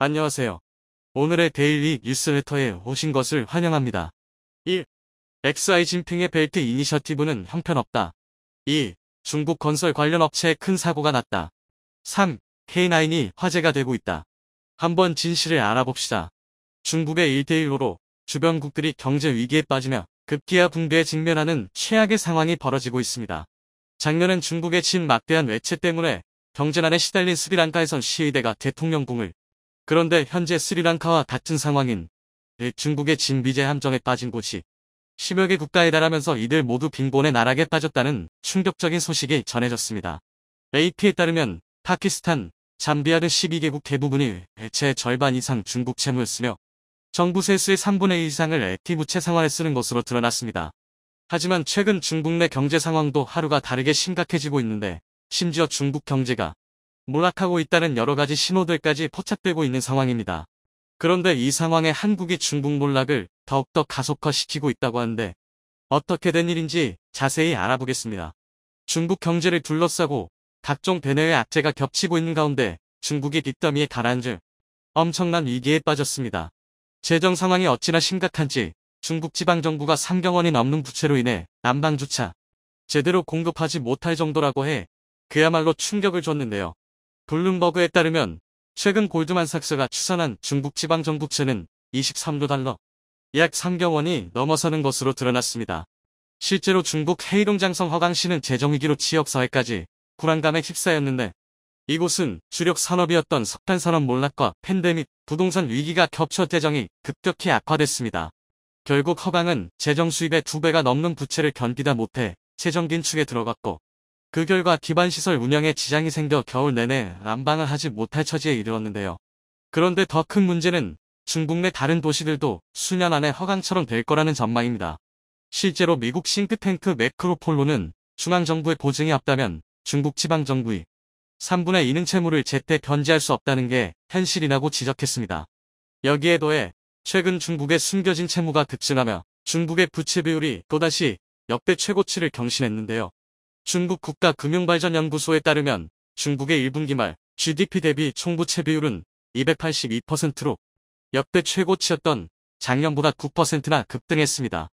안녕하세요. 오늘의 데일리 뉴스레터에 오신 것을 환영합니다. 1. XI 진핑의 벨트 이니셔티브는 형편없다. 2. 중국 건설 관련 업체에 큰 사고가 났다. 3. K9이 화제가 되고 있다. 한번 진실을 알아봅시다. 중국의 1대1로 주변국들이 경제 위기에 빠지며 급기야 붕괴에 직면하는 최악의 상황이 벌어지고 있습니다. 작년엔 중국의 진 막대한 외채 때문에 경제난에 시달린 스리랑카에선 시위대가 대통령궁을, 그런데 현재 스리랑카와 같은 상황인 중국의 진비제 함정에 빠진 곳이 10여 개 국가에 달하면서 이들 모두 빈곤의 나락에 빠졌다는 충격적인 소식이 전해졌습니다. AP에 따르면 파키스탄, 잠비아 등 12개국 대부분이 외채의 절반 이상 중국 채무였으며 정부 세수의 3분의 1 이상을 액티브채 상환에 쓰는 것으로 드러났습니다. 하지만 최근 중국 내 경제 상황도 하루가 다르게 심각해지고 있는데 심지어 중국 경제가 몰락하고 있다는 여러가지 신호들까지 포착되고 있는 상황입니다. 그런데 이 상황에 한국이 중국 몰락을 더욱더 가속화시키고 있다고 하는데 어떻게 된 일인지 자세히 알아보겠습니다. 중국 경제를 둘러싸고 각종 대내외 악재가 겹치고 있는 가운데 중국이 뒷더미에 가라앉을 엄청난 위기에 빠졌습니다. 재정 상황이 어찌나 심각한지 중국 지방정부가 3경 원이 넘는 부채로 인해 난방주차 제대로 공급하지 못할 정도라고 해 그야말로 충격을 줬는데요. 블룸버그에 따르면 최근 골드만삭스가 추산한 중국 지방정부채는 23조 달러, 약 3경 원이 넘어서는 것으로 드러났습니다. 실제로 중국 헤이롱장성 허강시는 재정위기로 지역사회까지 불안감에 휩싸였는데 이곳은 주력 산업이었던 석탄산업 몰락과 팬데믹, 부동산 위기가 겹쳐 재정이 급격히 악화됐습니다. 결국 허강은 재정 수입의 2배가 넘는 부채를 견디다 못해 재정 긴축에 들어갔고 그 결과 기반시설 운영에 지장이 생겨 겨울 내내 난방을 하지 못할 처지에 이르렀는데요. 그런데 더 큰 문제는 중국 내 다른 도시들도 수년 안에 허강처럼 될 거라는 전망입니다. 실제로 미국 싱크탱크 매크로폴로는 중앙정부의 보증이 없다면 중국 지방정부의 3분의 2는 채무를 제때 변제할 수 없다는 게 현실이라고 지적했습니다. 여기에 더해 최근 중국의 숨겨진 채무가 급증하며 중국의 부채 비율이 또다시 역대 최고치를 경신했는데요. 중국 국가금융발전연구소에 따르면 중국의 1분기 말 GDP 대비 총부채 비율은 282%로 역대 최고치였던 작년보다 9%나 급등했습니다.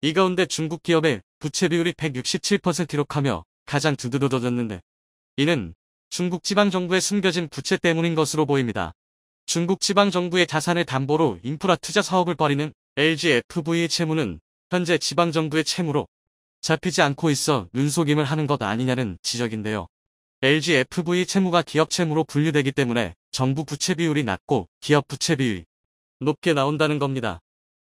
이 가운데 중국 기업의 부채 비율이 167% 기록하며 가장 두드러졌는데 이는 중국 지방정부의 숨겨진 부채 때문인 것으로 보입니다. 중국 지방정부의 자산을 담보로 인프라 투자 사업을 벌이는 LGFV의 채무는 현재 지방정부의 채무로 잡히지 않고 있어 눈속임을 하는 것 아니냐는 지적인데요. LGFV 채무가 기업 채무로 분류되기 때문에 정부 부채 비율이 낮고 기업 부채 비율이 높게 나온다는 겁니다.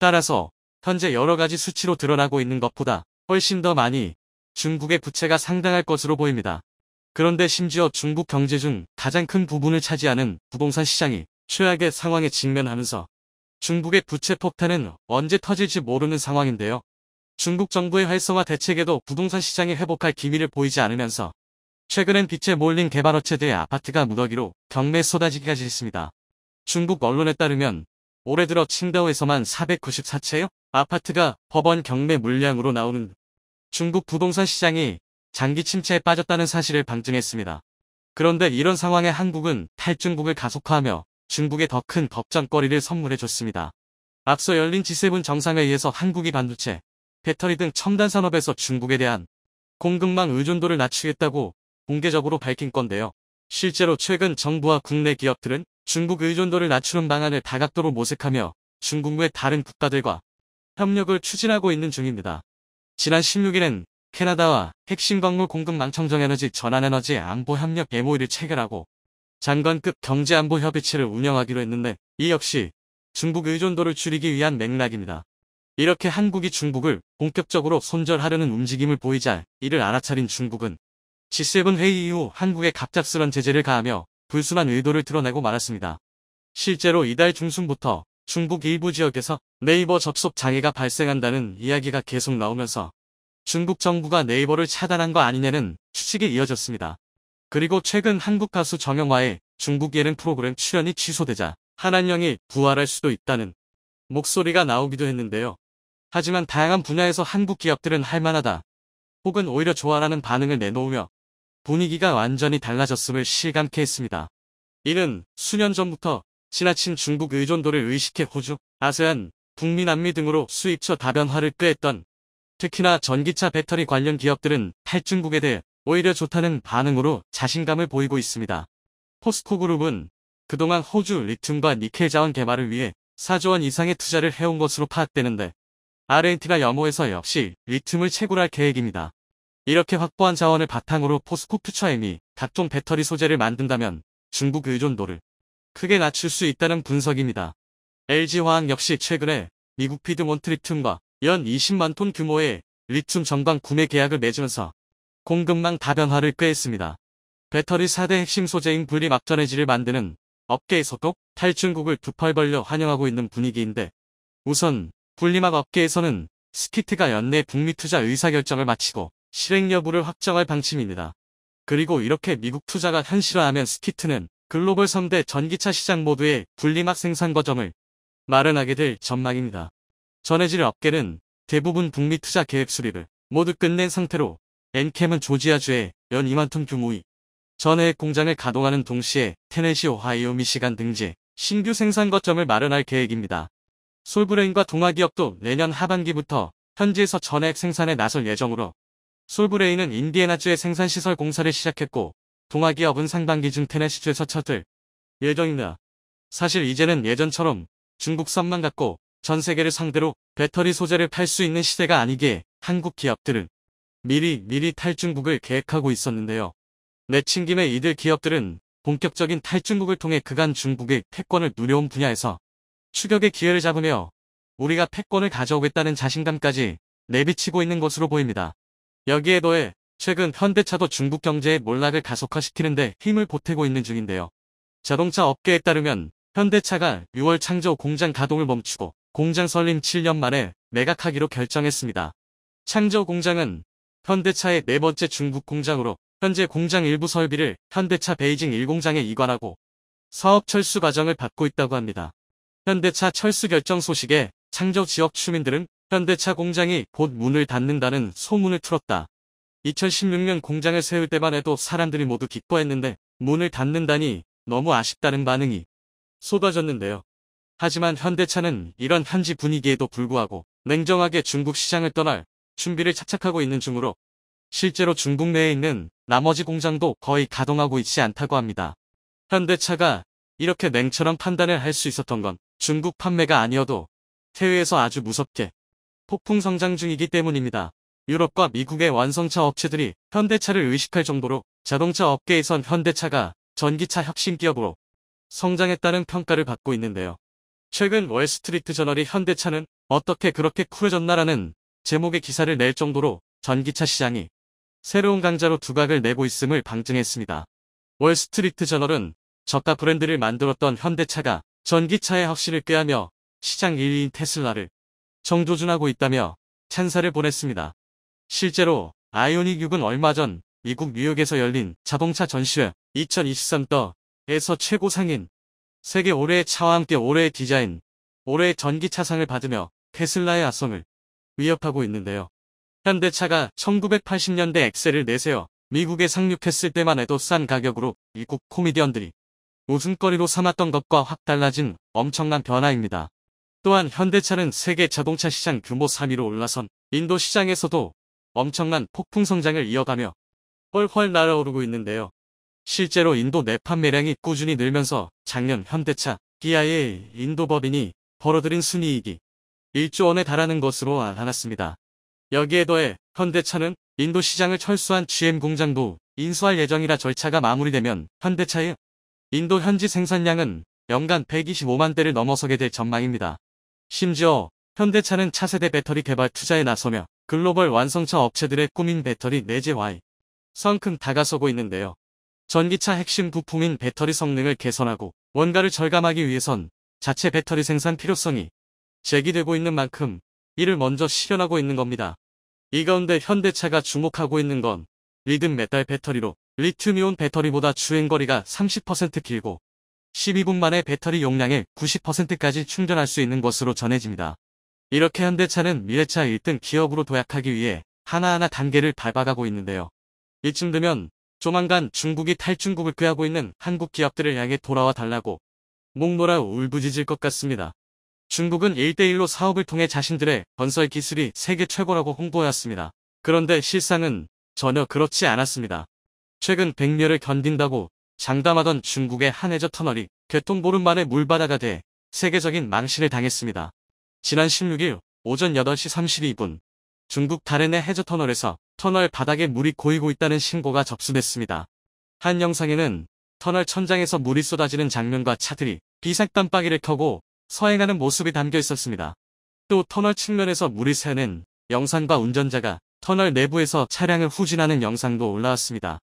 따라서 현재 여러가지 수치로 드러나고 있는 것보다 훨씬 더 많이 중국의 부채가 상당할 것으로 보입니다. 그런데 심지어 중국 경제 중 가장 큰 부분을 차지하는 부동산 시장이 최악의 상황에 직면하면서 중국의 부채 폭탄은 언제 터질지 모르는 상황인데요. 중국 정부의 활성화 대책에도 부동산 시장이 회복할 기미를 보이지 않으면서 최근엔 빚에 몰린 개발업체들의 아파트가 무더기로 경매에 쏟아지기까지 했습니다. 중국 언론에 따르면 올해 들어 칭다오에서만 494채의 아파트가 법원 경매 물량으로 나오는 중국 부동산 시장이 장기 침체에 빠졌다는 사실을 방증했습니다. 그런데 이런 상황에 한국은 탈중국을 가속화하며 중국에 더 큰 걱정거리를 선물해줬습니다. 앞서 열린 G7 정상회의에서 한국이 반도체, 배터리 등 첨단 산업에서 중국에 대한 공급망 의존도를 낮추겠다고 공개적으로 밝힌 건데요. 실제로 최근 정부와 국내 기업들은 중국 의존도를 낮추는 방안을 다각도로 모색하며 중국 외 다른 국가들과 협력을 추진하고 있는 중입니다. 지난 16일엔 캐나다와 핵심 광물 공급망 청정에너지 전환에너지 안보협력 MOU를 체결하고 장관급 경제안보협의체를 운영하기로 했는데 이 역시 중국 의존도를 줄이기 위한 맥락입니다. 이렇게 한국이 중국을 본격적으로 손절하려는 움직임을 보이자 이를 알아차린 중국은 G7 회의 이후 한국에 갑작스런 제재를 가하며 불순한 의도를 드러내고 말았습니다. 실제로 이달 중순부터 중국 일부 지역에서 네이버 접속 장애가 발생한다는 이야기가 계속 나오면서 중국 정부가 네이버를 차단한 거 아니냐는 추측이 이어졌습니다. 그리고 최근 한국 가수 정영화의 중국 예능 프로그램 출연이 취소되자 한한령이 부활할 수도 있다는 목소리가 나오기도 했는데요. 하지만 다양한 분야에서 한국 기업들은 할만하다 혹은 오히려 좋아라는 반응을 내놓으며 분위기가 완전히 달라졌음을 실감케 했습니다. 이는 수년 전부터 지나친 중국 의존도를 의식해 호주, 아세안, 북미, 남미 등으로 수입처 다변화를 꾀했던 특히나 전기차 배터리 관련 기업들은 탈중국에 대해 오히려 좋다는 반응으로 자신감을 보이고 있습니다. 포스코 그룹은 그동안 호주 리튬과 니켈 자원 개발을 위해 4조 원 이상의 투자를 해온 것으로 파악되는데 아르헨티나 염호에서 역시 리튬을 채굴할 계획입니다. 이렇게 확보한 자원을 바탕으로 포스코 퓨처엠이 각종 배터리 소재를 만든다면 중국 의존도를 크게 낮출 수 있다는 분석입니다. LG화학 역시 최근에 미국 피드몬트 리튬과 연 20만 톤 규모의 리튬 정광 구매 계약을 맺으면서 공급망 다변화를 꾀했습니다. 배터리 4대 핵심 소재인 분리막전해지를 만드는 업계에서도 탈중국을 두 팔 벌려 환영하고 있는 분위기인데 우선 분리막 업계에서는 스키트가 연내 북미 투자 의사결정을 마치고 실행 여부를 확정할 방침입니다. 그리고 이렇게 미국 투자가 현실화하면 스키트는 글로벌 3대 전기차 시장 모두의 분리막 생산 거점을 마련하게 될 전망입니다. 전해질 업계는 대부분 북미 투자 계획 수립을 모두 끝낸 상태로 엔캠은 조지아주에 연 2만 톤 규모의 전해액 공장을 가동하는 동시에 테네시, 오하이오, 미시간 등지에 신규 생산 거점을 마련할 계획입니다. 솔브레인과 동아기업도 내년 하반기부터 현지에서 전해액 생산에 나설 예정으로 솔브레인은 인디애나주에 생산시설 공사를 시작했고 동아기업은 상반기 중 테네시주에서 첫들 예정입니다. 사실 이제는 예전처럼 중국산만 갖고 전 세계를 상대로 배터리 소재를 팔 수 있는 시대가 아니기에 한국 기업들은 미리 탈중국을 계획하고 있었는데요. 내친 김에 이들 기업들은 본격적인 탈중국을 통해 그간 중국의 패권을 누려온 분야에서 추격의 기회를 잡으며 우리가 패권을 가져오겠다는 자신감까지 내비치고 있는 것으로 보입니다. 여기에 더해 최근 현대차도 중국 경제의 몰락을 가속화시키는데 힘을 보태고 있는 중인데요. 자동차 업계에 따르면 현대차가 6월 창저 공장 가동을 멈추고 공장 설립 7년 만에 매각하기로 결정했습니다. 창저 공장은 현대차의 네 번째 중국 공장으로 현재 공장 일부 설비를 현대차 베이징 1공장에 이관하고 사업 철수 과정을 밟고 있다고 합니다. 현대차 철수 결정 소식에 창저 지역 주민들은 현대차 공장이 곧 문을 닫는다는 소문을 틀었다. 2016년 공장을 세울 때만 해도 사람들이 모두 기뻐했는데 문을 닫는다니 너무 아쉽다는 반응이 쏟아졌는데요. 하지만 현대차는 이런 현지 분위기에도 불구하고 냉정하게 중국 시장을 떠날 준비를 착착하고 있는 중으로 실제로 중국 내에 있는 나머지 공장도 거의 가동하고 있지 않다고 합니다. 현대차가 이렇게 냉철한 판단을 할 수 있었던 건 중국 판매가 아니어도 해외에서 아주 무섭게 폭풍 성장 중이기 때문입니다. 유럽과 미국의 완성차 업체들이 현대차를 의식할 정도로 자동차 업계에선 현대차가 전기차 혁신 기업으로 성장했다는 평가를 받고 있는데요. 최근 월스트리트 저널이 현대차는 어떻게 그렇게 쿨해졌나라는 제목의 기사를 낼 정도로 전기차 시장이 새로운 강자로 두각을 내고 있음을 방증했습니다. 월스트리트 저널은 저가 브랜드를 만들었던 현대차가 전기차의 혁신을 꾀하며 시장 1위인 테슬라를 정조준하고 있다며 찬사를 보냈습니다. 실제로 아이오닉 6은 얼마 전 미국 뉴욕에서 열린 자동차 전시회 2023에서 최고 상인 세계 올해의 차와 함께 올해의 디자인, 올해의 전기차상을 받으며 테슬라의 아성을 위협하고 있는데요. 현대차가 1980년대 엑셀을 내세워 미국에 상륙했을 때만 해도 싼 가격으로 미국 코미디언들이 웃음거리로 삼았던 것과 확 달라진 엄청난 변화입니다. 또한 현대차는 세계 자동차 시장 규모 3위로 올라선 인도 시장에서도 엄청난 폭풍 성장을 이어가며 훨훨 날아오르고 있는데요. 실제로 인도 내 판매량이 꾸준히 늘면서 작년 현대차, 기아의 인도 법인이 벌어들인 순이익이 1조 원에 달하는 것으로 나타났습니다. 여기에 더해 현대차는 인도 시장을 철수한 GM 공장도 인수할 예정이라 절차가 마무리되면 현대차의 인도 현지 생산량은 연간 125만 대를 넘어서게 될 전망입니다. 심지어 현대차는 차세대 배터리 개발 투자에 나서며 글로벌 완성차 업체들의 꿈인 배터리 내재 Y 성큼 다가서고 있는데요. 전기차 핵심 부품인 배터리 성능을 개선하고 원가를 절감하기 위해선 자체 배터리 생산 필요성이 제기되고 있는 만큼 이를 먼저 실현하고 있는 겁니다. 이 가운데 현대차가 주목하고 있는 건 리튬 메탈 배터리로 리튬이온 배터리보다 주행거리가 30% 길고 12분 만에 배터리 용량의 90%까지 충전할 수 있는 것으로 전해집니다. 이렇게 현대차는 미래차 1등 기업으로 도약하기 위해 하나하나 단계를 밟아가고 있는데요. 이쯤 되면 조만간 중국이 탈중국을 꾀하고 있는 한국 기업들을 향해 돌아와 달라고 목 놓아 울부짖을 것 같습니다. 중국은 1대1로 사업을 통해 자신들의 건설 기술이 세계 최고라고 홍보해왔습니다. 그런데 실상은 전혀 그렇지 않았습니다. 최근 백멸을 견딘다고 장담하던 중국의 한해저 터널이 개통보름 만에 물바다가 돼 세계적인 망신을 당했습니다. 지난 16일 오전 8시 32분 중국 다롄의 해저 터널에서 터널 바닥에 물이 고이고 있다는 신고가 접수됐습니다. 한 영상에는 터널 천장에서 물이 쏟아지는 장면과 차들이 비상 깜빡이를 켜고 서행하는 모습이 담겨 있었습니다. 또 터널 측면에서 물이 새는 영상과 운전자가 터널 내부에서 차량을 후진하는 영상도 올라왔습니다.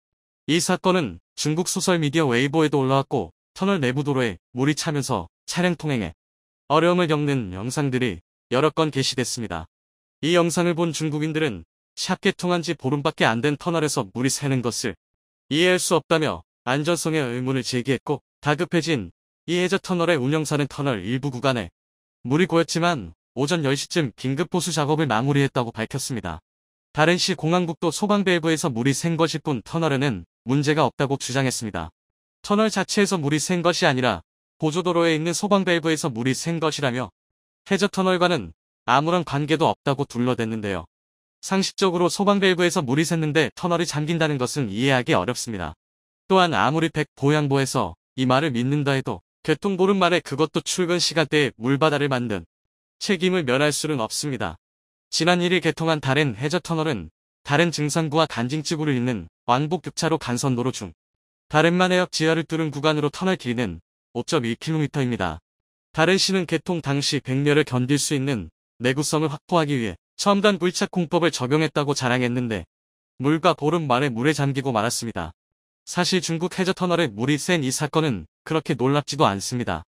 이 사건은 중국 소셜미디어 웨이보에도 올라왔고 터널 내부 도로에 물이 차면서 차량 통행에 어려움을 겪는 영상들이 여러 건 게시됐습니다. 이 영상을 본 중국인들은 샵 개통한 지 보름밖에 안 된 터널에서 물이 새는 것을 이해할 수 없다며 안전성에 의문을 제기했고 다급해진 이 해저 터널의 운영사는 터널 일부 구간에 물이 고였지만 오전 10시쯤 긴급 보수 작업을 마무리했다고 밝혔습니다. 다롄시 공항국도 소방밸브에서 물이 샌 것일 뿐 터널에는 문제가 없다고 주장했습니다. 터널 자체에서 물이 샌 것이 아니라 보조도로에 있는 소방밸브에서 물이 샌 것이라며 해저 터널과는 아무런 관계도 없다고 둘러댔는데요. 상식적으로 소방밸브에서 물이 샜는데 터널이 잠긴다는 것은 이해하기 어렵습니다. 또한 아무리 백보양보해서 이 말을 믿는다 해도 개통보름 만에 그것도 출근 시간대에 물바다를 만든 책임을 면할 수는 없습니다. 지난 1일 개통한 다롄 해저 터널은 다롄 증산구와 간징지구를 잇는 왕복급차로 간선도로 중 다롄만해역 지하를 뚫은 구간으로 터널 길이는 5.1km입니다. 다롄시는 개통 당시 백멸을 견딜 수 있는 내구성을 확보하기 위해 첨단 물착 공법을 적용했다고 자랑했는데 물과 보름 만에 물에 잠기고 말았습니다. 사실 중국 해저 터널에 물이 센 이 사건은 그렇게 놀랍지도 않습니다.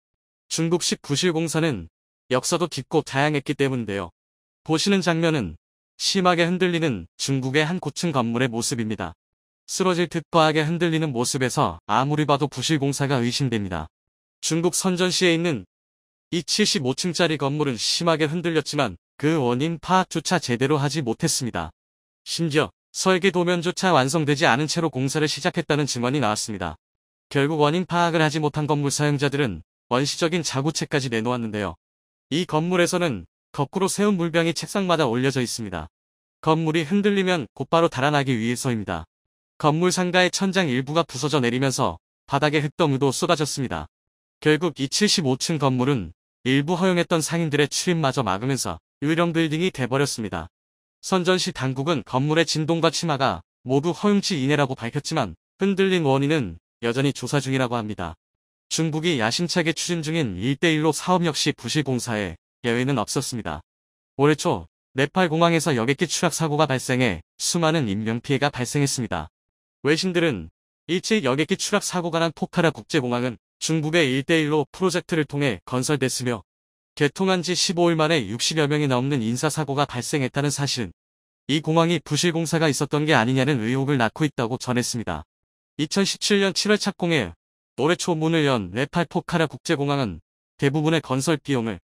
중국식 부실공사는 역사도 깊고 다양했기 때문인데요. 보시는 장면은 심하게 흔들리는 중국의 한 고층 건물의 모습입니다. 쓰러질 듯 과하게 흔들리는 모습에서 아무리 봐도 부실공사가 의심됩니다. 중국 선전시에 있는 이 75층짜리 건물은 심하게 흔들렸지만 그 원인 파악조차 제대로 하지 못했습니다. 심지어 설계 도면조차 완성되지 않은 채로 공사를 시작했다는 증언이 나왔습니다. 결국 원인 파악을 하지 못한 건물 사용자들은 원시적인 자구책까지 내놓았는데요. 이 건물에서는 거꾸로 세운 물병이 책상마다 올려져 있습니다. 건물이 흔들리면 곧바로 달아나기 위해서입니다. 건물 상가의 천장 일부가 부서져 내리면서 바닥에 흙덩이도 쏟아졌습니다. 결국 이 75층 건물은 일부 허용했던 상인들의 출입마저 막으면서 유령 빌딩이 돼버렸습니다. 선전시 당국은 건물의 진동과 침하가 모두 허용치 이내라고 밝혔지만 흔들린 원인은 여전히 조사 중이라고 합니다. 중국이 야심차게 추진 중인 1대1로 사업 역시 부실공사에 예외는 없었습니다. 올해 초 네팔 공항에서 여객기 추락 사고가 발생해 수많은 인명피해가 발생했습니다. 외신들은 일제 여객기 추락 사고가 난 포카라 국제공항은 중국의 1대1로 프로젝트를 통해 건설됐으며 개통한 지 15일 만에 60여 명이 넘는 인사사고가 발생했다는 사실은 이 공항이 부실공사가 있었던 게 아니냐는 의혹을 낳고 있다고 전했습니다. 2017년 7월 착공해 올해 초 문을 연 네팔 포카라 국제공항은 대부분의 건설 비용을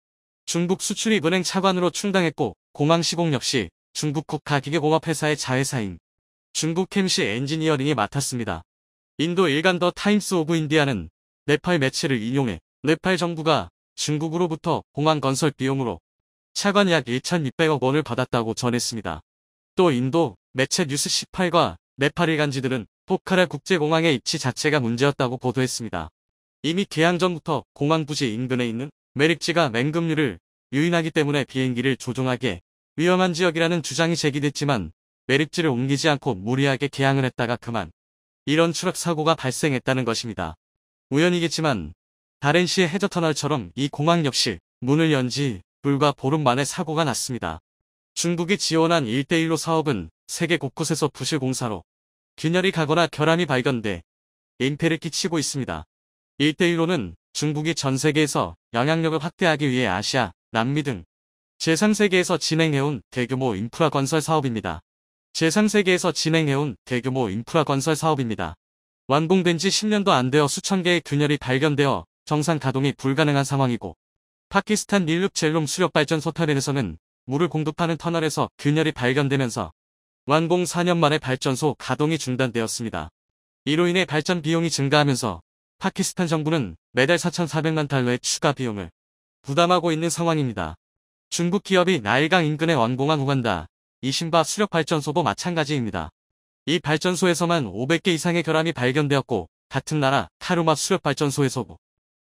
중국 수출입은행 차관으로 충당했고 공항 시공 역시 중국 국가기계공업회사의 자회사인 중국 캠시 엔지니어링이 맡았습니다. 인도 일간 더 타임스 오브 인디아는 네팔 매체를 인용해 네팔 정부가 중국으로부터 공항 건설 비용으로 차관 약 1,600억 원을 받았다고 전했습니다. 또 인도 매체 뉴스 18과 네팔 일간지들은 포카라 국제공항의 입지 자체가 문제였다고 보도했습니다. 이미 개항 전부터 공항 부지 인근에 있는 매립지가 맹금류를 유인하기 때문에 비행기를 조종하기에 위험한 지역이라는 주장이 제기됐지만 매립지를 옮기지 않고 무리하게 개항을 했다가 그만 이런 추락 사고가 발생했다는 것입니다. 우연이겠지만 다롄시의 해저터널처럼 이 공항 역시 문을 연 지 불과 보름 만에 사고가 났습니다. 중국이 지원한 1대1로 사업은 세계 곳곳에서 부실공사로 균열이 가거나 결함이 발견돼 민폐를 끼치고 있습니다. 1대1로는 중국이 전 세계에서 영향력을 확대하기 위해 아시아, 남미 등 제3세계에서 진행해온 대규모 인프라 건설 사업입니다. 제3세계에서 진행해온 대규모 인프라 건설 사업입니다. 완공된 지 10년도 안 되어 수천 개의 균열이 발견되어 정상 가동이 불가능한 상황이고 파키스탄 닐룩 젤롬 수력발전소 터널에서는 물을 공급하는 터널에서 균열이 발견되면서 완공 4년 만에 발전소 가동이 중단되었습니다. 이로 인해 발전 비용이 증가하면서 파키스탄 정부는 매달 4,400만 달러의 추가 비용을 부담하고 있는 상황입니다. 중국 기업이 나일강 인근에 완공한 우간다, 이신바 수력발전소도 마찬가지입니다. 이 발전소에서만 500개 이상의 결함이 발견되었고, 같은 나라 카루마 수력발전소에서도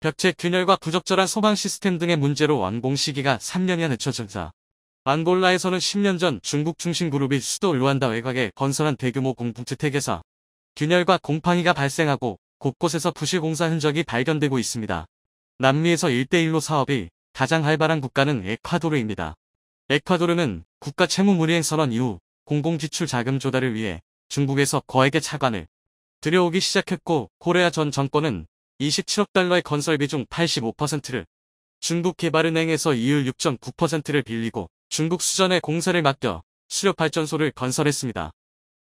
벽체 균열과 부적절한 소방 시스템 등의 문제로 완공 시기가 3년이나 늦춰졌다. 앙골라에서는 10년 전 중국 중심 그룹이 수도 루안다 외곽에 건설한 대규모 공동주택에서 균열과 곰팡이가 발생하고 곳곳에서 부실 공사 흔적이 발견되고 있습니다. 남미에서 1대1로 사업이 가장 활발한 국가는 에콰도르입니다. 에콰도르는 국가 채무무리행 선언 이후 공공지출 자금 조달을 위해 중국에서 거액의 차관을 들여오기 시작했고, 코레아 전 정권은 27억 달러의 건설비 중 85%를 중국 개발은행에서 이율 6.9%를 빌리고 중국 수전에 공사를 맡겨 수력발전소를 건설했습니다.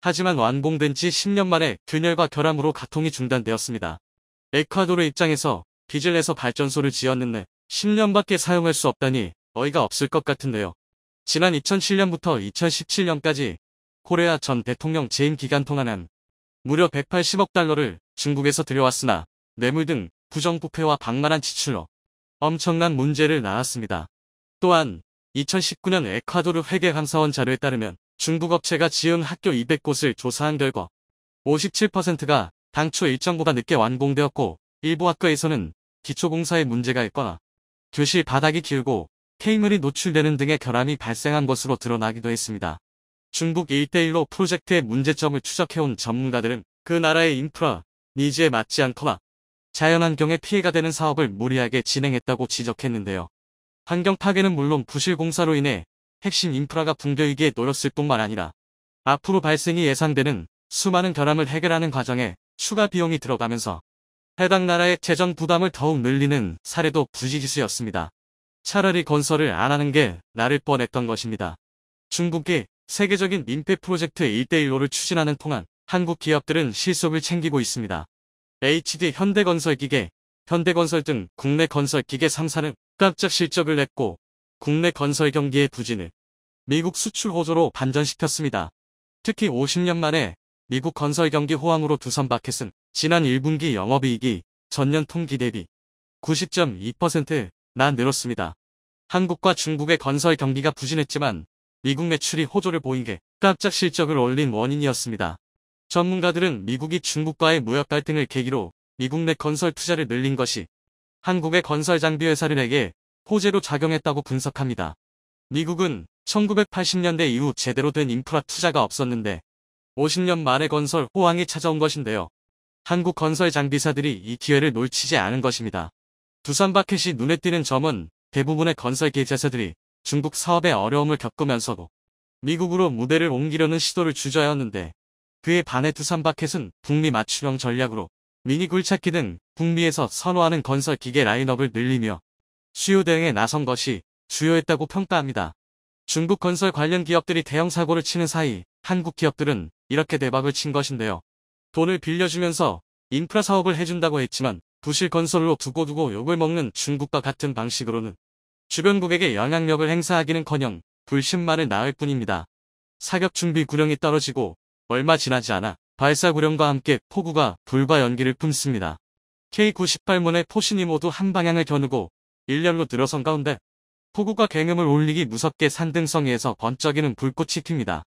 하지만 완공된 지 10년 만에 균열과 결함으로 가동이 중단되었습니다. 에콰도르 입장에서 빚을 내서 발전소를 지었는데 10년밖에 사용할 수 없다니 어이가 없을 것 같은데요. 지난 2007년부터 2017년까지 코레아 전 대통령 재임 기간 동안은 무려 180억 달러를 중국에서 들여왔으나 뇌물 등 부정부패와 방만한 지출로 엄청난 문제를 낳았습니다. 또한 2019년 에콰도르 회계감사원 자료에 따르면 중국 업체가 지은 학교 200곳을 조사한 결과 57%가 당초 일정보다 늦게 완공되었고, 일부 학교에서는 기초공사에 문제가 있거나 교실 바닥이 길고 폐기물이 노출되는 등의 결함이 발생한 것으로 드러나기도 했습니다. 중국 1대1로 프로젝트의 문제점을 추적해온 전문가들은 그 나라의 인프라 니즈에 맞지 않거나 자연환경에 피해가 되는 사업을 무리하게 진행했다고 지적했는데요. 환경 파괴는 물론 부실 공사로 인해 핵심 인프라가 붕괴이기에 놓였을 뿐만 아니라 앞으로 발생이 예상되는 수많은 결함을 해결하는 과정에 추가 비용이 들어가면서 해당 나라의 재정 부담을 더욱 늘리는 사례도 부지기수였습니다. 차라리 건설을 안 하는 게 나을 뻔했던 것입니다. 중국이 세계적인 민폐 프로젝트 1대1로를 추진하는 동안 한국 기업들은 실속을 챙기고 있습니다. HD 현대건설기계, 현대건설 등 국내 건설기계 3사는 깜짝 실적을 냈고, 국내 건설 경기의 부진을 미국 수출 호조로 반전시켰습니다. 특히 50년 만에 미국 건설 경기 호황으로 두산바켓은 지난 1분기 영업이익이 전년 동기 대비 90.2%나 늘었습니다. 한국과 중국의 건설 경기가 부진했지만 미국 매출이 호조를 보인 게 깜짝 실적을 올린 원인이었습니다. 전문가들은 미국이 중국과의 무역 갈등을 계기로 미국 내 건설 투자를 늘린 것이 한국의 건설 장비 회사들에게 호재로 작용했다고 분석합니다. 미국은 1980년대 이후 제대로 된 인프라 투자가 없었는데 50년 만에 건설 호황이 찾아온 것인데요. 한국 건설 장비사들이 이 기회를 놓치지 않은 것입니다. 두산바켓이 눈에 띄는 점은 대부분의 건설 계좌사들이 중국 사업에 어려움을 겪으면서도 미국으로 무대를 옮기려는 시도를 주저하였는데, 그에 반해 두산바켓은 북미 맞춤형 전략으로 미니 굴착기 등 북미에서 선호하는 건설 기계 라인업을 늘리며 수요 대응에 나선 것이 주요했다고 평가합니다. 중국 건설 관련 기업들이 대형 사고를 치는 사이 한국 기업들은 이렇게 대박을 친 것인데요. 돈을 빌려주면서 인프라 사업을 해준다고 했지만 부실 건설로 두고두고 욕을 먹는 중국과 같은 방식으로는 주변국에게 영향력을 행사하기는커녕 불신만을 낳을 뿐입니다. 사격 준비 구령이 떨어지고 얼마 지나지 않아 발사 구령과 함께 폭우가 불과 연기를 뿜습니다. K-98문의 포신이 모두 한 방향을 겨누고 일렬로 늘어선 가운데 폭우가 굉음을 울리기 무섭게 산등성이에서 번쩍이는 불꽃이 튑니다.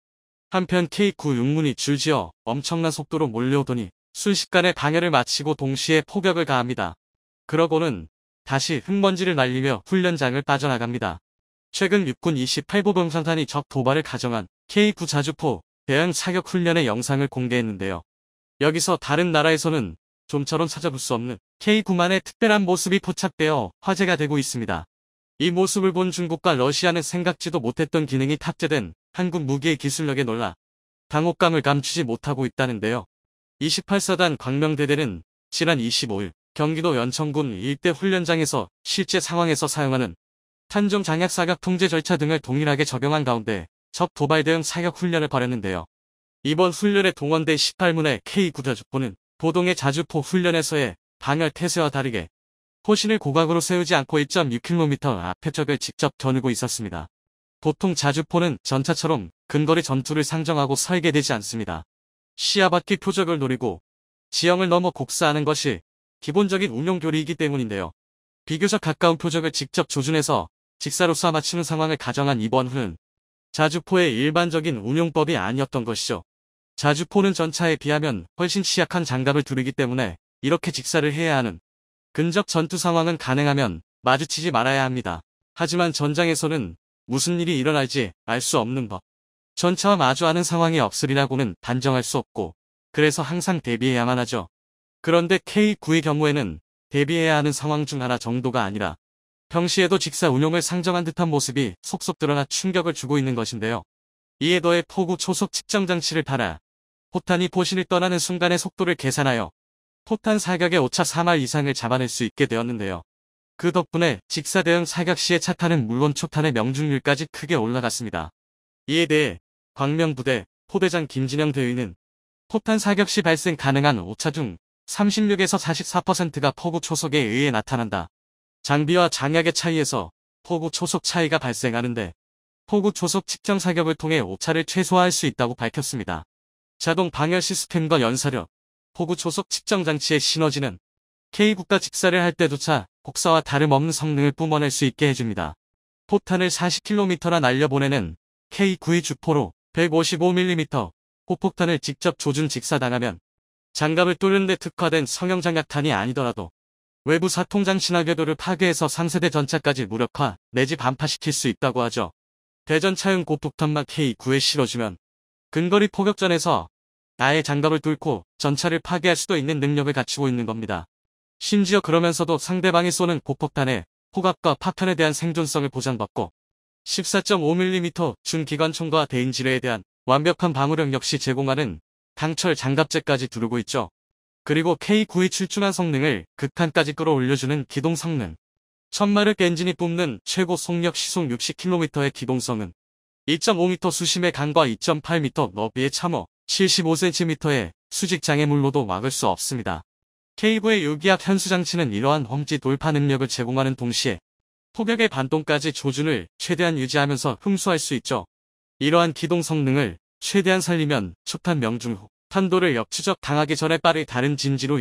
한편 K-96문이 줄지어 엄청난 속도로 몰려오더니 순식간에 방해를 마치고 동시에 포격을 가합니다. 그러고는 다시 흙먼지를 날리며 훈련장을 빠져나갑니다. 최근 육군 28보 병사단이 적 도발을 가정한 K-9 자주포 대응 사격 훈련의 영상을 공개했는데요. 여기서 다른 나라에서는 좀처럼 찾아볼 수 없는 K-9만의 특별한 모습이 포착되어 화제가 되고 있습니다. 이 모습을 본 중국과 러시아는 생각지도 못했던 기능이 탑재된 한국 무기의 기술력에 놀라 당혹감을 감추지 못하고 있다는데요. 28사단 광명대대는 지난 25일 경기도 연천군 일대 훈련장에서 실제 상황에서 사용하는 탄종 장약 사격 통제 절차 등을 동일하게 적용한 가운데 적 도발 대응 사격 훈련을 벌였는데요. 이번 훈련에 동원된 18문의 K-9 자주포는 보동의 자주포 훈련에서의 방열 태세와 다르게 포신을 고각으로 세우지 않고 1.6km 앞에 적을 직접 겨누고 있었습니다. 보통 자주포는 전차처럼 근거리 전투를 상정하고 설계되지 않습니다. 시야 밖의 표적을 노리고 지형을 넘어 곡사하는 것이 기본적인 운용 교리이기 때문인데요. 비교적 가까운 표적을 직접 조준해서 직사로 쏴 맞추는 상황을 가정한 이번 훈은 자주포의 일반적인 운용법이 아니었던 것이죠. 자주포는 전차에 비하면 훨씬 취약한 장갑을 두르기 때문에 이렇게 직사를 해야 하는 근접 전투 상황은 가능하면 마주치지 말아야 합니다. 하지만 전장에서는 무슨 일이 일어날지 알 수 없는 법. 전차와 마주하는 상황이 없으리라고는 단정할 수 없고 그래서 항상 대비해야만 하죠. 그런데 K9의 경우에는 대비해야 하는 상황 중 하나 정도가 아니라 평시에도 직사 운용을 상정한 듯한 모습이 속속 드러나 충격을 주고 있는 것인데요. 이에 더해 포구 초속 측정 장치를 달아 포탄이 포신을 떠나는 순간의 속도를 계산하여 포탄 사격의 오차 3할 이상을 잡아낼 수 있게 되었는데요. 그 덕분에 직사 대응 사격 시의 차탄은 물론 초탄의 명중률까지 크게 올라갔습니다. 이에 대해 광명부대 포대장 김진영 대위는 포탄 사격 시 발생 가능한 오차 중 36에서 44%가 포구 초속에 의해 나타난다. 장비와 장약의 차이에서 포구 초속 차이가 발생하는데 포구 초속 측정 사격을 통해 오차를 최소화할 수 있다고 밝혔습니다. 자동 방열 시스템과 연사력, 포구 초속 측정 장치의 시너지는 K국가 직사를 할 때조차 곡사와 다름없는 성능을 뿜어낼 수 있게 해줍니다. 포탄을 40km나 날려보내는 K9의 주포로 155mm 포폭탄을 직접 조준 직사당하면 장갑을 뚫는 데 특화된 성형 장약탄이 아니더라도 외부 사통장치나 궤도를 파괴해서 3세대 전차까지 무력화 내지 반파시킬 수 있다고 하죠. 대전차용 고폭탄만 K9에 실어주면 근거리 포격전에서 아예 장갑을 뚫고 전차를 파괴할 수도 있는 능력을 갖추고 있는 겁니다. 심지어 그러면서도 상대방이 쏘는 고폭탄의 포갑과 파편에 대한 생존성을 보장받고 14.5mm 중기관총과 대인지뢰에 대한 완벽한 방어력 역시 제공하는 강철 장갑재까지 두르고 있죠. 그리고 K9의 출중한 성능을 극한까지 끌어올려주는 기동 성능. 1000마력 엔진이 뿜는 최고 속력 시속 60km의 기동성은 2.5m 수심의 강과 2.8m 너비의 참호, 75cm의 수직 장애물로도 막을 수 없습니다. K9의 유기압 현수장치는 이러한 험지 돌파 능력을 제공하는 동시에 포격의 반동까지 조준을 최대한 유지하면서 흡수할 수 있죠. 이러한 기동 성능을 최대한 살리면 초탄 명중 후 탄도를 역추적 당하기 전에 빠르게 다른 진지로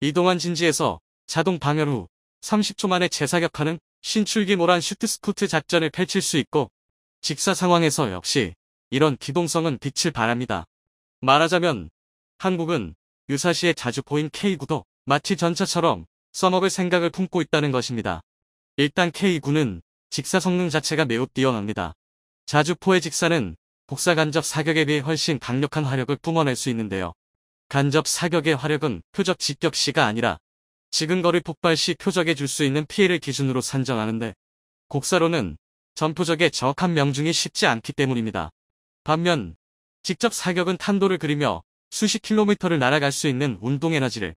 이동한 진지에서 자동 방열 후 30초 만에 재사격하는 신출기 모란 슈트스쿠트 작전을 펼칠 수 있고 직사 상황에서 역시 이런 기동성은 빛을 발합니다. 말하자면 한국은 유사시에 자주포인 K9도 마치 전차처럼 써먹을 생각을 품고 있다는 것입니다. 일단 K9는 직사 성능 자체가 매우 뛰어납니다. 자주포의 직사는 곡사 간접 사격에 비해 훨씬 강력한 화력을 뿜어낼 수 있는데요. 간접 사격의 화력은 표적 직격 시가 아니라 지근거리 폭발 시 표적에 줄 수 있는 피해를 기준으로 산정하는데 곡사로는 전표적의 정확한 명중이 쉽지 않기 때문입니다. 반면 직접 사격은 탄도를 그리며 수십 킬로미터를 날아갈 수 있는 운동에너지를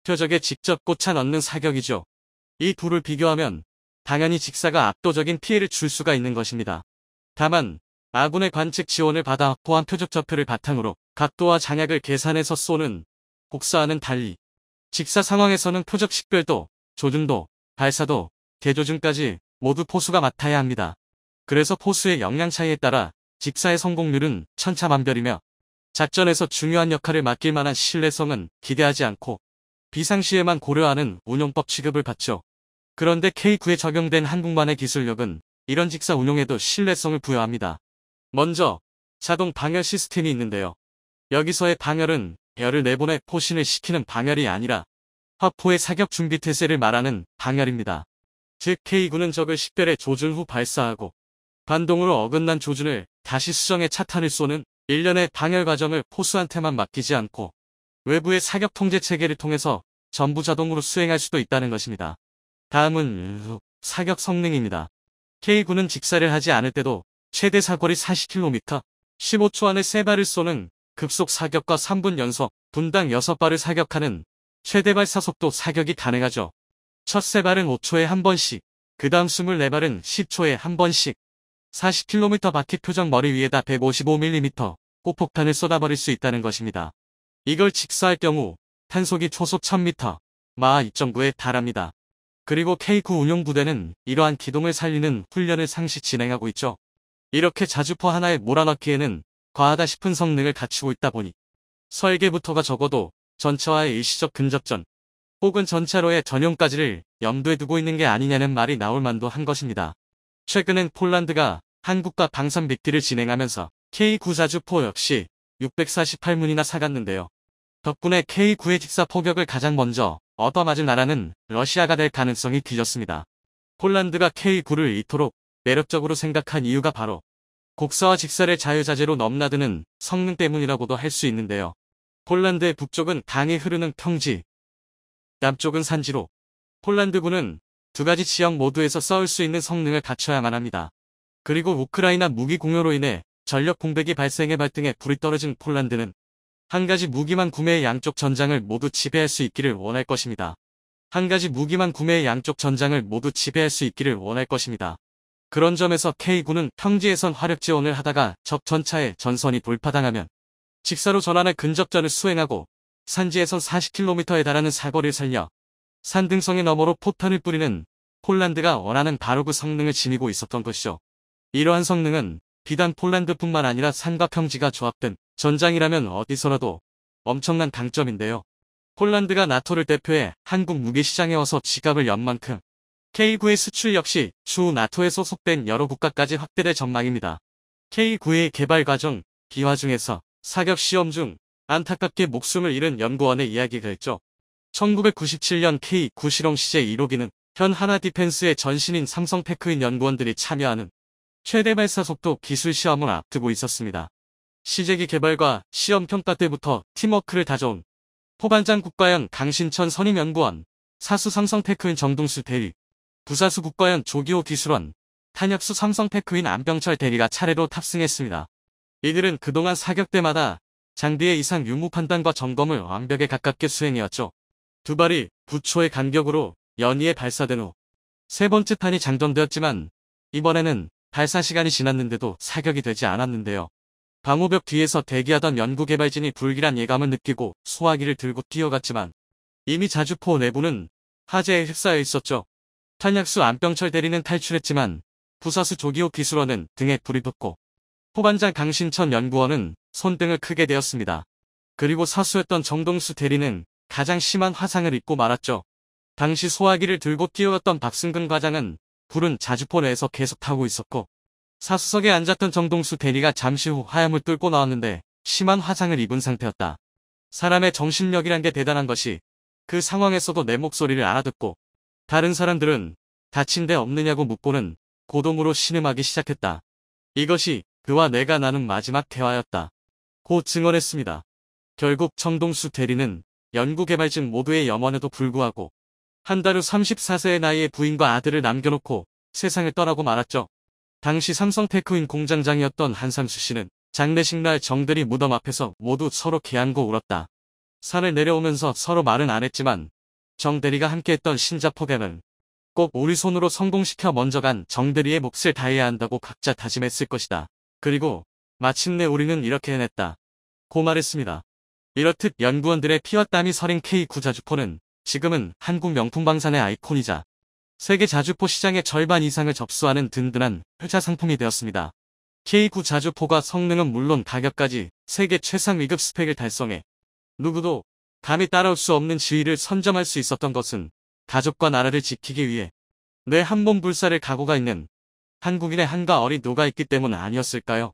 표적에 직접 꽂아 넣는 사격이죠. 이 둘을 비교하면 당연히 직사가 압도적인 피해를 줄 수가 있는 것입니다. 다만 아군의 관측 지원을 받아 확보한 표적 좌표를 바탕으로 각도와 장약을 계산해서 쏘는 곡사와는 달리 직사 상황에서는 표적 식별도, 조준도, 발사도, 대조준까지 모두 포수가 맡아야 합니다. 그래서 포수의 역량 차이에 따라 직사의 성공률은 천차만별이며 작전에서 중요한 역할을 맡길 만한 신뢰성은 기대하지 않고 비상시에만 고려하는 운용법 취급을 받죠. 그런데 K9에 적용된 한국만의 기술력은 이런 직사 운용에도 신뢰성을 부여합니다. 먼저 자동 방열 시스템이 있는데요. 여기서의 방열은 배열을 내보내 포신을 시키는 방열이 아니라 화포의 사격 준비 태세를 말하는 방열입니다. 즉 K9는 적을 식별해 조준 후 발사하고 반동으로 어긋난 조준을 다시 수정해 차탄을 쏘는 일련의 방열 과정을 포수한테만 맡기지 않고 외부의 사격 통제 체계를 통해서 전부 자동으로 수행할 수도 있다는 것입니다. 다음은 사격 성능입니다. K9는 직사를 하지 않을 때도 최대 사거리 40km, 15초 안에 3발을 쏘는 급속 사격과 3분 연속, 분당 6발을 사격하는 최대 발사 속도 사격이 가능하죠. 첫 3발은 5초에 한 번씩, 그 다음 24발은 10초에 한 번씩, 40km 바퀴 표적 머리 위에다 155mm 포폭탄을 쏟아버릴 수 있다는 것입니다. 이걸 직사할 경우 탄속이 초속 1000m, 마하 2.9에 달합니다. 그리고 K9 운용부대는 이러한 기동을 살리는 훈련을 상시 진행하고 있죠. 이렇게 자주포 하나에 몰아넣기에는 과하다 싶은 성능을 갖추고 있다 보니 설계부터가 적어도 전차와의 일시적 근접전, 혹은 전차로의 전용까지를 염두에 두고 있는 게 아니냐는 말이 나올 만도 한 것입니다. 최근엔 폴란드가 한국과 방산 빅딜을 진행하면서 K9 자주포 역시 648문이나 사갔는데요. 덕분에 K9의 직사 포격을 가장 먼저 얻어맞은 나라는 러시아가 될 가능성이 뒤졌습니다. 폴란드가 K9를 이토록 매력적으로 생각한 이유가 바로 곡사와 직사를 자유자재로 넘나드는 성능 때문이라고도 할 수 있는데요. 폴란드의 북쪽은 강이 흐르는 평지, 남쪽은 산지로 폴란드군은 두 가지 지역 모두에서 싸울 수 있는 성능을 갖춰야만 합니다. 그리고 우크라이나 무기 공여로 인해 전력 공백이 발생해 발등에 불이 떨어진 폴란드는 한 가지 무기만 구매해 양쪽 전장을 모두 지배할 수 있기를 원할 것입니다. 한 가지 무기만 구매해 양쪽 전장을 모두 지배할 수 있기를 원할 것입니다. 그런 점에서 K9는 평지에선 화력 지원을 하다가 적 전차의 전선이 돌파당하면 직사로 전환할 근접전을 수행하고 산지에선 40km에 달하는 사거리를 살려 산등성의 너머로 포탄을 뿌리는 폴란드가 원하는 바로 그 성능을 지니고 있었던 것이죠. 이러한 성능은 비단 폴란드뿐만 아니라 산과 평지가 조합된 전장이라면 어디서라도 엄청난 강점인데요. 폴란드가 나토를 대표해 한국 무기시장에 어서 지갑을 연 만큼 K9의 수출 역시 추후 나토에 소속된 여러 국가까지 확대될 전망입니다. K9의 개발 과정, 비화 중에서 사격 시험 중 안타깝게 목숨을 잃은 연구원의 이야기가 있죠. 1997년 K9 실험 시제 1호기는 현 하나디펜스의 전신인 삼성 테크인 연구원들이 참여하는 최대 발사 속도 기술 시험을 앞두고 있었습니다. 시제기 개발과 시험 평가 때부터 팀워크를 다져온 포반장 국과연 강신천 선임연구원, 사수 삼성테크인 정동수 대리, 부사수 국과연 조기호 기술원, 탄약수 삼성테크인 안병철 대리가 차례로 탑승했습니다. 이들은 그동안 사격 때마다 장비의 이상 유무 판단과 점검을 완벽에 가깝게 수행해왔죠. 두 발이 부초의 간격으로 연이에 발사된 후 세 번째 탄이 장전되었지만 이번에는 발사 시간이 지났는데도 사격이 되지 않았는데요. 방호벽 뒤에서 대기하던 연구개발진이 불길한 예감을 느끼고 소화기를 들고 뛰어갔지만 이미 자주포 내부는 화재에 휩싸여 있었죠. 탄약수 안병철 대리는 탈출했지만 부사수 조기호 기술원은 등에 불이 붙고 포반장 강신천 연구원은 손등을 크게 대었습니다. 그리고 사수였던 정동수 대리는 가장 심한 화상을 입고 말았죠. 당시 소화기를 들고 뛰어갔던 박승근 과장은 불은 자주포 내에서 계속 타고 있었고 사수석에 앉았던 정동수 대리가 잠시 후 화염을 뚫고 나왔는데 심한 화상을 입은 상태였다. 사람의 정신력이란 게 대단한 것이 그 상황에서도 내 목소리를 알아듣고 다른 사람들은 다친 데 없느냐고 묻고는 고동으로 신음하기 시작했다. 이것이 그와 내가 나눈 마지막 대화였다. 고 증언했습니다. 결국 정동수 대리는 연구개발진 모두의 염원에도 불구하고 한 달 후 34세의 나이에 부인과 아들을 남겨놓고 세상을 떠나고 말았죠. 당시 삼성테크인 공장장이었던 한상수 씨는 장례식 날 정들이 무덤 앞에서 모두 서로 개안고 울었다. 산을 내려오면서 서로 말은 안 했지만 정대리가 함께했던 신자포병은 꼭 우리 손으로 성공시켜 먼저 간 정대리의 몫을 다해야 한다고 각자 다짐했을 것이다. 그리고 마침내 우리는 이렇게 해냈다. 고 말했습니다. 이렇듯 연구원들의 피와 땀이 서린 K9 자주포는 지금은 한국 명품 방산의 아이콘이자 세계 자주포 시장의 절반 이상을 접수하는 든든한 효자 상품이 되었습니다. K9 자주포가 성능은 물론 가격까지 세계 최상 위급 스펙을 달성해 누구도 감히 따라올 수 없는 지위를 선점할 수 있었던 것은 가족과 나라를 지키기 위해 내 한 몸 불사를 각오가 있는 한국인의 한과 얼이 녹아있기 때문 아니었을까요?